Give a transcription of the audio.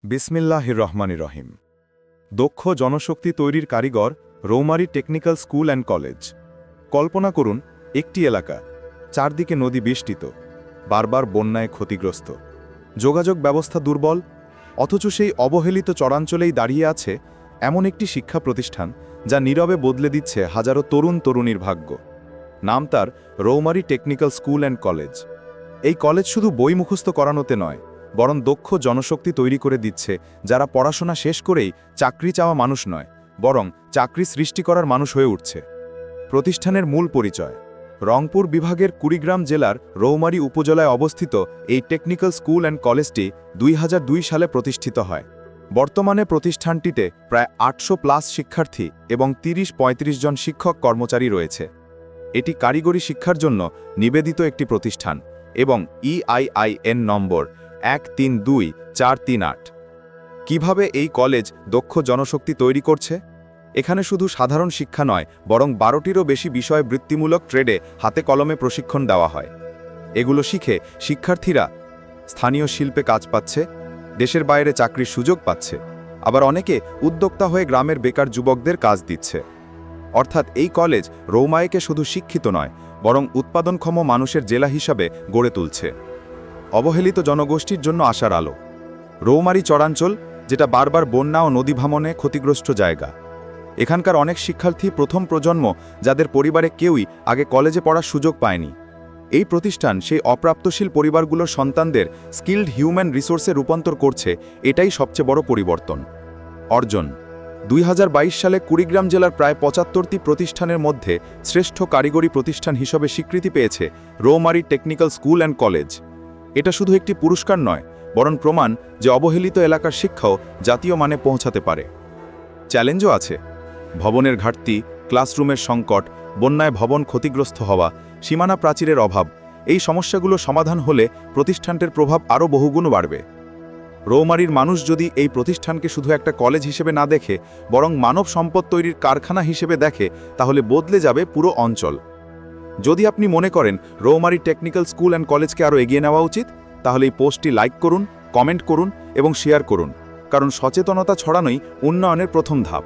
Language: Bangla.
বিসমিল্লাহির রহমানির রহিম। দক্ষ জনশক্তি তৈরির কারিগর Roumari technical school and college. কল্পনা করুন একটি এলাকা, চারদিকে নদী বেষ্টিত, বারবার বন্যায় ক্ষতিগ্রস্ত, যোগাযোগ ব্যবস্থা দুর্বল, অথচ সেই অবহেলিত চরাঞ্চলেই দাঁড়িয়ে আছে এমন একটি শিক্ষা প্রতিষ্ঠান যা নীরবে বদলে দিচ্ছে হাজারো তরুণ তরুণীর ভাগ্য। নাম তার Rowmari technical school and college. এই কলেজ শুধু বই মুখস্থ করানোতে নয়, বরং দক্ষ জনশক্তি তৈরি করে দিচ্ছে যারা পড়াশোনা শেষ করেই চাকরি চাওয়া মানুষ নয়, বরং চাকরি সৃষ্টি করার মানুষ হয়ে উঠছে। প্রতিষ্ঠানের মূল পরিচয়: রংপুর বিভাগের কুড়িগ্রাম জেলার রৌমারী উপজেলায় অবস্থিত এই টেকনিক্যাল স্কুল অ্যান্ড কলেজটি 2002 সালে প্রতিষ্ঠিত হয়। বর্তমানে প্রতিষ্ঠানটিতে প্রায় 800+ শিক্ষার্থী এবং 30-35 জন শিক্ষক কর্মচারী রয়েছে। এটি কারিগরি শিক্ষার জন্য নিবেদিত একটি প্রতিষ্ঠান এবং EIIN নম্বর 132438। কিভাবে এই কলেজ দক্ষ জনশক্তি তৈরি করছে? এখানে শুধু সাধারণ শিক্ষা নয়, বরং 12টিরও বেশি বিষয় বৃত্তিমূলক ট্রেডে হাতে কলমে প্রশিক্ষণ দেওয়া হয়। এগুলো শিখে শিক্ষার্থীরা স্থানীয় শিল্পে কাজ পাচ্ছে, দেশের বাইরে চাকরির সুযোগ পাচ্ছে, আবার অনেকে উদ্যোক্তা হয়ে গ্রামের বেকার যুবকদের কাজ দিচ্ছে। অর্থাৎ এই কলেজ রৌমারীকে শুধু শিক্ষিত নয়, বরং উৎপাদনক্ষম মানুষের জেলা হিসাবে গড়ে তুলছে। অবহেলিত জনগোষ্ঠীর জন্য আশার আলো। রৌমারী চরাঞ্চল, যেটা বারবার বন্যা ও নদী ভাঙনে ক্ষতিগ্রস্ত জায়গা। এখানকার অনেক শিক্ষার্থী প্রথম প্রজন্ম, যাদের পরিবারে কেউই আগে কলেজে পড়ার সুযোগ পায়নি। এই প্রতিষ্ঠান সেই অপ্রাপ্তশীল পরিবারগুলোর সন্তানদের স্কিলড হিউম্যান রিসোর্সে রূপান্তর করছে। এটাই সবচেয়ে বড় পরিবর্তন। অর্জন: 2022 সালে কুড়িগ্রাম জেলার প্রায় 75টি প্রতিষ্ঠানের মধ্যে শ্রেষ্ঠ কারিগরি প্রতিষ্ঠান হিসেবে স্বীকৃতি পেয়েছে Rowmari technical school and college. এটা শুধু একটি পুরস্কার নয়, বরং প্রমাণ যে অবহেলিত এলাকার শিক্ষাও জাতীয় মানে পৌঁছাতে পারে। চ্যালেঞ্জও আছে: ভবনের ঘাটতি, ক্লাসরুমের সংকট, বন্যায় ভবন ক্ষতিগ্রস্ত হওয়া, সীমানা প্রাচীরের অভাব। এই সমস্যাগুলো সমাধান হলে প্রতিষ্ঠানটির প্রভাব আরও বহুগুণ বাড়বে। রৌমারীর মানুষ যদি এই প্রতিষ্ঠানকে শুধু একটা কলেজ হিসেবে না দেখে, বরং মানব সম্পদ তৈরির কারখানা হিসেবে দেখে, তাহলে বদলে যাবে পুরো অঞ্চল। যদি আপনি মনে করেন রৌমারী টেকনিক্যাল স্কুল অ্যান্ড কলেজকে আরও এগিয়ে নেওয়া উচিত, তাহলে এই পোস্টটি লাইক করুন, কমেন্ট করুন এবং শেয়ার করুন, কারণ সচেতনতা ছড়ানোই উন্নয়নের প্রথম ধাপ।